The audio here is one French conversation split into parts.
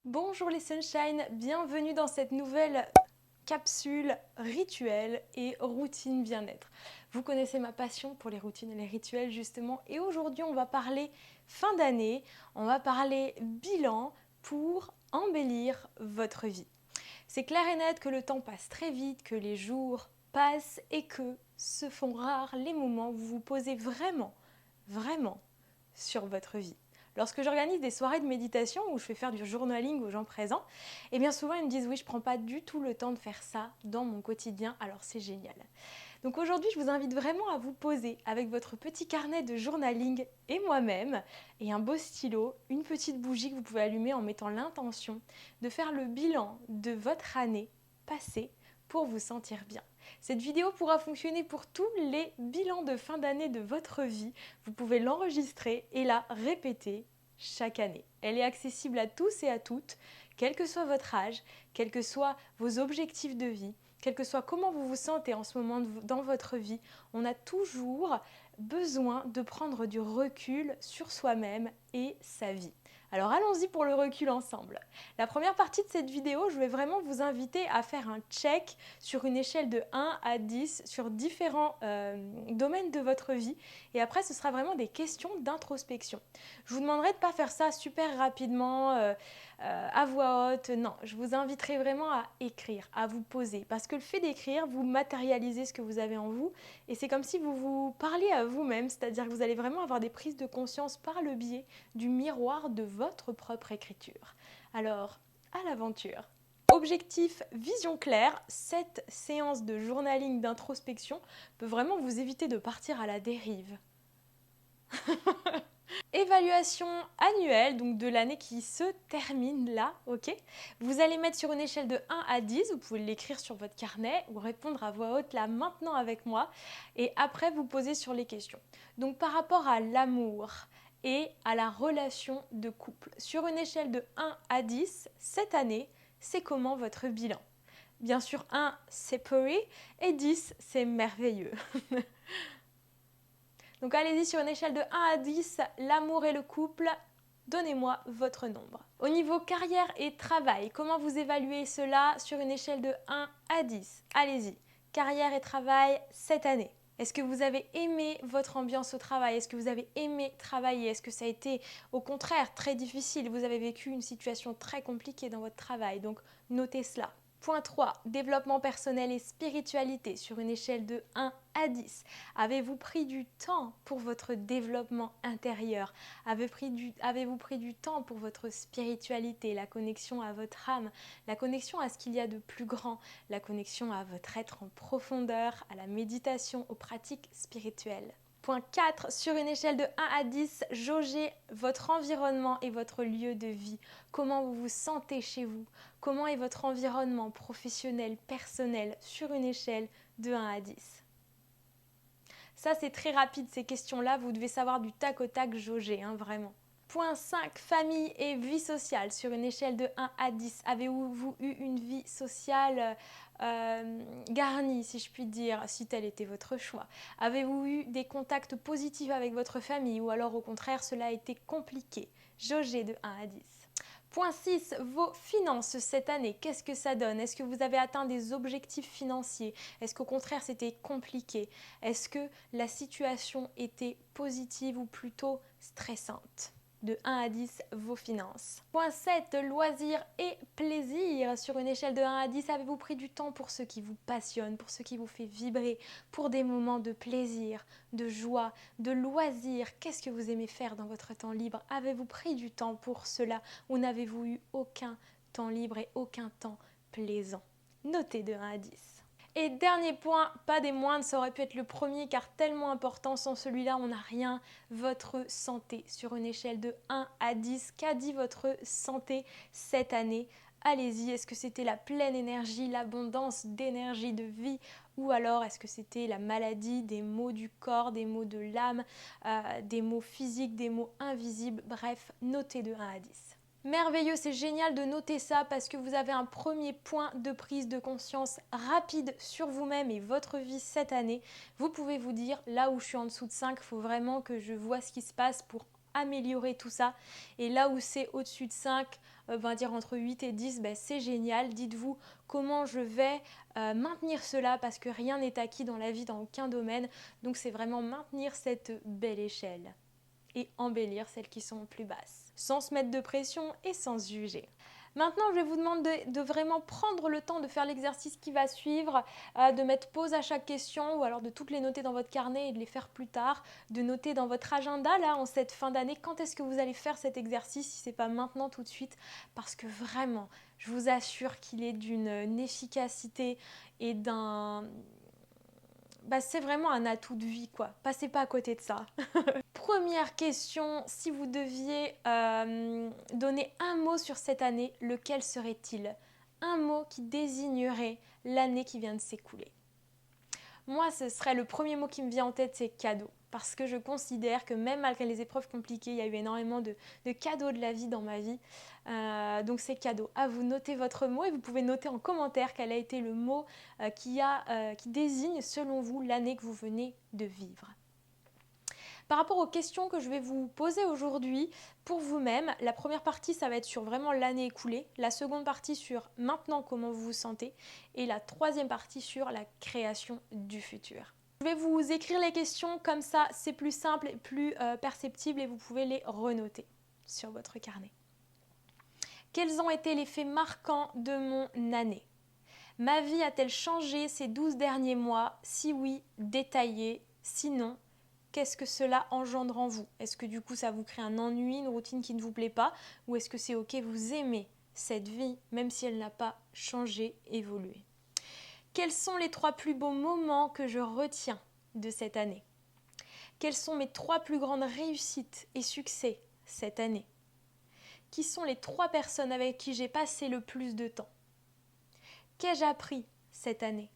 Bonjour les Sunshine, bienvenue dans cette nouvelle capsule rituel et routine bien-être. Vous connaissez ma passion pour les routines et les rituels justement et aujourd'hui on va parler fin d'année, on va parler bilan pour embellir votre vie. C'est clair et net que le temps passe très vite, que les jours passent et que se font rares les moments où vous vous posez vraiment sur votre vie. Lorsque j'organise des soirées de méditation où je fais faire du journaling aux gens présents, et bien souvent ils me disent oui, je ne prends pas du tout le temps de faire ça dans mon quotidien, alors c'est génial. Donc aujourd'hui, je vous invite vraiment à vous poser avec votre petit carnet de journaling et moi-même, et un beau stylo, une petite bougie que vous pouvez allumer en mettant l'intention de faire le bilan de votre année passée pour vous sentir bien. Cette vidéo pourra fonctionner pour tous les bilans de fin d'année de votre vie. Vous pouvez l'enregistrer et la répéter chaque année. Elle est accessible à tous et à toutes, quel que soit votre âge, quels que soient vos objectifs de vie, quel que soit comment vous vous sentez en ce moment dans votre vie. On a toujours besoin de prendre du recul sur soi-même et sa vie. Alors allons-y pour le recul ensemble. La première partie de cette vidéo, je vais vraiment vous inviter à faire un check sur une échelle de 1 à 10 sur différents domaines de votre vie. Et après, ce sera vraiment des questions d'introspection. Je vous demanderai de ne pas faire ça super rapidement, à voix haute. Non, je vous inviterai vraiment à écrire, à vous poser. Parce que le fait d'écrire, vous matérialisez ce que vous avez en vous. Et c'est comme si vous vous parliez à vous-même. C'est-à-dire que vous allez vraiment avoir des prises de conscience par le biais du miroir de votre propre écriture. Alors, à l'aventure. Objectif, vision claire, cette séance de journaling d'introspection peut vraiment vous éviter de partir à la dérive. Évaluation annuelle, donc de l'année qui se termine là, ok. Vous allez mettre sur une échelle de 1 à 10, vous pouvez l'écrire sur votre carnet ou répondre à voix haute là maintenant avec moi. Et après, vous posez sur les questions. Donc par rapport à l'amour et à la relation de couple, sur une échelle de 1 à 10, cette année, c'est comment votre bilan? Bien sûr, 1, c'est pourri et 10, c'est merveilleux. Donc allez-y sur une échelle de 1 à 10, l'amour et le couple, donnez-moi votre nombre. Au niveau carrière et travail, comment vous évaluez cela sur une échelle de 1 à 10? Allez-y, carrière et travail cette année. Est-ce que vous avez aimé votre ambiance au travail? Est-ce que vous avez aimé travailler? Est-ce que ça a été au contraire très difficile? Vous avez vécu une situation très compliquée dans votre travail, donc notez cela. Point 3, développement personnel et spiritualité sur une échelle de 1 à 10. Avez-vous pris du temps pour votre développement intérieur? Avez-vous pris du temps pour votre spiritualité, la connexion à votre âme, la connexion à ce qu'il y a de plus grand, la connexion à votre être en profondeur, à la méditation, aux pratiques spirituelles? Point 4, sur une échelle de 1 à 10, jaugez votre environnement et votre lieu de vie. Comment vous vous sentez chez vous? Comment est votre environnement professionnel, personnel, sur une échelle de 1 à 10? Ça, c'est très rapide, ces questions-là. Vous devez savoir du tac au tac jauger, hein, vraiment. Point 5, famille et vie sociale. Sur une échelle de 1 à 10, avez-vous eu une vie sociale garnie, si je puis dire, si tel était votre choix? Avez-vous eu des contacts positifs avec votre famille ou alors au contraire, cela a été compliqué? Jaugez de 1 à 10. Point 6, vos finances cette année, qu'est-ce que ça donne? Est-ce que vous avez atteint des objectifs financiers? Est-ce qu'au contraire c'était compliqué? Est-ce que la situation était positive ou plutôt stressante? De 1 à 10, vos finances. Point 7, loisirs et plaisir. Sur une échelle de 1 à 10, avez-vous pris du temps pour ce qui vous passionne, pour ce qui vous fait vibrer, pour des moments de plaisir, de joie, de loisirs? Qu'est-ce que vous aimez faire dans votre temps libre? Avez-vous pris du temps pour cela ou n'avez-vous eu aucun temps libre et aucun temps plaisant? Notez de 1 à 10. Et dernier point, pas des moindres, ça aurait pu être le premier car tellement important, sans celui-là on n'a rien, votre santé. Sur une échelle de 1 à 10, qu'a dit votre santé cette année? Allez-y, est-ce que c'était la pleine énergie, l'abondance d'énergie, de vie, ou alors est-ce que c'était la maladie, des maux du corps, des maux de l'âme, des maux physiques, des maux invisibles? Bref, notez de 1 à 10. Merveilleux, c'est génial de noter ça parce que vous avez un premier point de prise de conscience rapide sur vous-même et votre vie cette année. Vous pouvez vous dire, là où je suis en dessous de 5, il faut vraiment que je vois ce qui se passe pour améliorer tout ça. Et là où c'est au-dessus de 5, on va dire entre 8 et 10, c'est génial. Dites-vous comment je vais maintenir cela parce que rien n'est acquis dans la vie, dans aucun domaine. Donc c'est vraiment maintenir cette belle échelle et embellir celles qui sont plus basses, sans se mettre de pression et sans se juger. Maintenant, je vais vous demander de vraiment prendre le temps de faire l'exercice qui va suivre, de mettre pause à chaque question ou alors de toutes les noter dans votre carnet et de les faire plus tard, de noter dans votre agenda là en cette fin d'année quand est-ce que vous allez faire cet exercice si ce n'est pas maintenant tout de suite parce que vraiment, je vous assure qu'il est d'une efficacité et d'un... c'est vraiment un atout de vie quoi, passez pas à côté de ça. Première question, si vous deviez donner un mot sur cette année, lequel serait-il? Un mot qui désignerait l'année qui vient de s'écouler. Moi, ce serait le premier mot qui me vient en tête, c'est cadeau. Parce que je considère que même malgré les épreuves compliquées, il y a eu énormément de cadeaux de la vie dans ma vie. Donc c'est cadeau. À vous, notez votre mot et vous pouvez noter en commentaire quel a été le mot qui désigne selon vous l'année que vous venez de vivre. Par rapport aux questions que je vais vous poser aujourd'hui, pour vous-même, la première partie, ça va être sur vraiment l'année écoulée, la seconde partie sur maintenant comment vous vous sentez et la troisième partie sur la création du futur. Je vais vous écrire les questions, comme ça c'est plus simple et plus perceptible et vous pouvez les renoter sur votre carnet. Quels ont été les faits marquants de mon année? Ma vie a-t-elle changé ces 12 derniers mois? Si oui, détaillez. Sinon, qu'est-ce que cela engendre en vous? Est-ce que du coup ça vous crée un ennui, une routine qui ne vous plaît pas? Ou est-ce que c'est ok, vous aimez cette vie même si elle n'a pas changé, évolué? Quels sont les 3 plus beaux moments que je retiens de cette année? Quelles sont mes 3 plus grandes réussites et succès cette année? Qui sont les 3 personnes avec qui j'ai passé le plus de temps? Qu'ai-je appris cette année?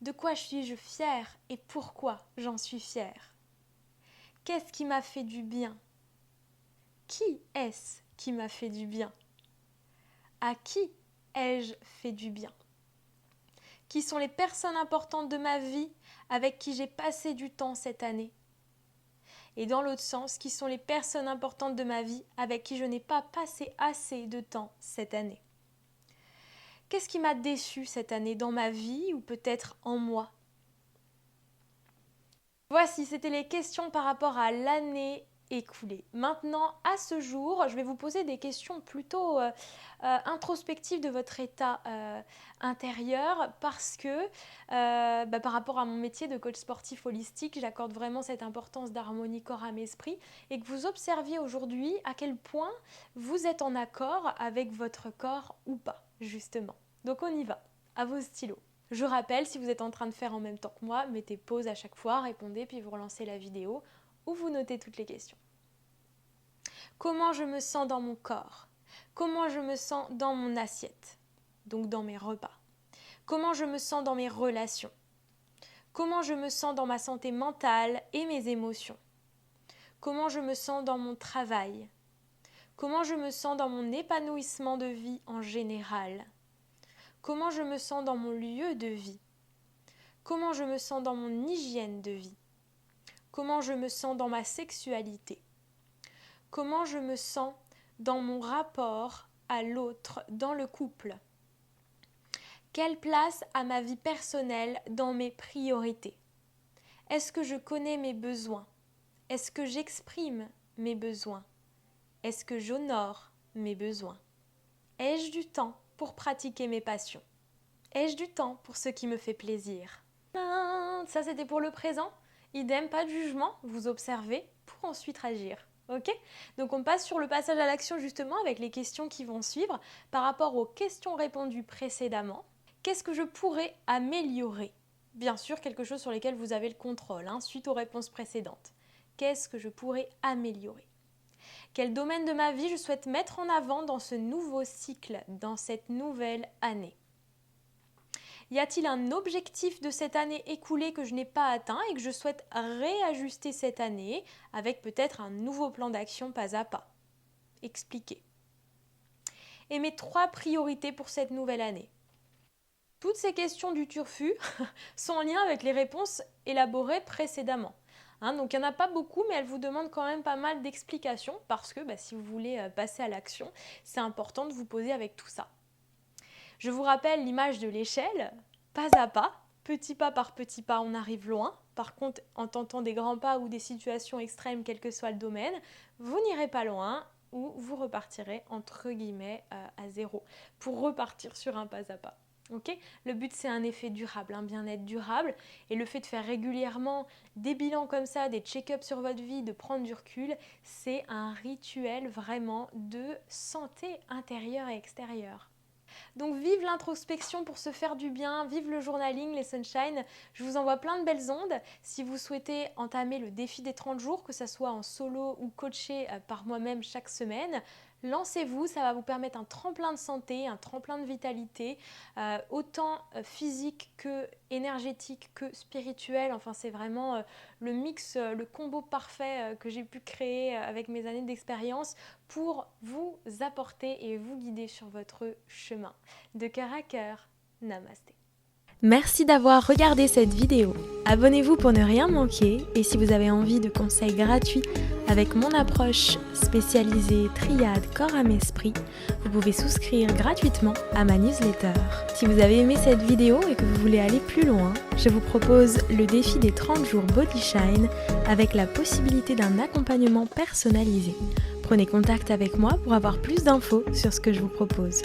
De quoi suis-je fière et pourquoi j'en suis fière? Qu'est-ce qui m'a fait du bien? Qui est-ce qui m'a fait du bien? À qui ai-je fait du bien? Qui sont les personnes importantes de ma vie avec qui j'ai passé du temps cette année? Et dans l'autre sens, qui sont les personnes importantes de ma vie avec qui je n'ai pas passé assez de temps cette année? Qu'est-ce qui m'a déçue cette année dans ma vie ou peut-être en moi? Voici, c'était les questions par rapport à l'année écoulée. Maintenant, à ce jour, je vais vous poser des questions plutôt introspectives de votre état intérieur parce que par rapport à mon métier de coach sportif holistique, j'accorde vraiment cette importance d'harmonie corps, âme, esprit et que vous observiez aujourd'hui à quel point vous êtes en accord avec votre corps ou pas, justement. Donc on y va, à vos stylos. Je rappelle, si vous êtes en train de faire en même temps que moi, mettez pause à chaque fois, répondez, puis vous relancez la vidéo ou vous notez toutes les questions. Comment je me sens dans mon corps? Comment je me sens dans mon assiette? Donc dans mes repas. Comment je me sens dans mes relations? Comment je me sens dans ma santé mentale et mes émotions? Comment je me sens dans mon travail? Comment je me sens dans mon épanouissement de vie en général? Comment je me sens dans mon lieu de vie? Comment je me sens dans mon hygiène de vie? Comment je me sens dans ma sexualité? Comment je me sens dans mon rapport à l'autre, dans le couple? Quelle place a ma vie personnelle dans mes priorités? Est-ce que je connais mes besoins? Est-ce que j'exprime mes besoins? Est-ce que j'honore mes besoins? Ai-je du temps pour pratiquer mes passions? Ai-je du temps pour ce qui me fait plaisir? Ça c'était pour le présent. Idem, pas de jugement, vous observez pour ensuite agir. Ok? Donc on passe sur le passage à l'action justement avec les questions qui vont suivre par rapport aux questions répondues précédemment. Qu'est-ce que je pourrais améliorer? Bien sûr, quelque chose sur lequel vous avez le contrôle, suite aux réponses précédentes. Qu'est-ce que je pourrais améliorer? Quel domaine de ma vie je souhaite mettre en avant dans ce nouveau cycle, dans cette nouvelle année? Y a-t-il un objectif de cette année écoulée que je n'ai pas atteint et que je souhaite réajuster cette année avec peut-être un nouveau plan d'action pas à pas? Expliquez. Et mes 3 priorités pour cette nouvelle année. Toutes ces questions du turfu sont en lien avec les réponses élaborées précédemment. Donc il n'y en a pas beaucoup, mais elle vous demande quand même pas mal d'explications parce que si vous voulez passer à l'action, c'est important de vous poser avec tout ça. Je vous rappelle l'image de l'échelle, pas à pas, petit pas par petit pas, on arrive loin. Par contre, en tentant des grands pas ou des situations extrêmes, quel que soit le domaine, vous n'irez pas loin ou vous repartirez entre guillemets à zéro pour repartir sur un pas à pas. Okay, le but, c'est un effet durable, un bien-être durable. Et le fait de faire régulièrement des bilans comme ça, des check-ups sur votre vie, de prendre du recul, c'est un rituel vraiment de santé intérieure et extérieure. Donc vive l'introspection pour se faire du bien, vive le journaling, les sunshine. Je vous envoie plein de belles ondes. Si vous souhaitez entamer le défi des 30 jours, que ce soit en solo ou coaché par moi-même chaque semaine, lancez-vous, ça va vous permettre un tremplin de santé, un tremplin de vitalité, autant physique que énergétique que spirituel. Enfin, c'est vraiment le mix, le combo parfait que j'ai pu créer avec mes années d'expérience pour vous apporter et vous guider sur votre chemin. De cœur à cœur, namasté. Merci d'avoir regardé cette vidéo. Abonnez-vous pour ne rien manquer et si vous avez envie de conseils gratuits avec mon approche spécialisée triade corps âme esprit, vous pouvez souscrire gratuitement à ma newsletter. Si vous avez aimé cette vidéo et que vous voulez aller plus loin, je vous propose le défi des 30 jours Body Shine avec la possibilité d'un accompagnement personnalisé. Prenez contact avec moi pour avoir plus d'infos sur ce que je vous propose.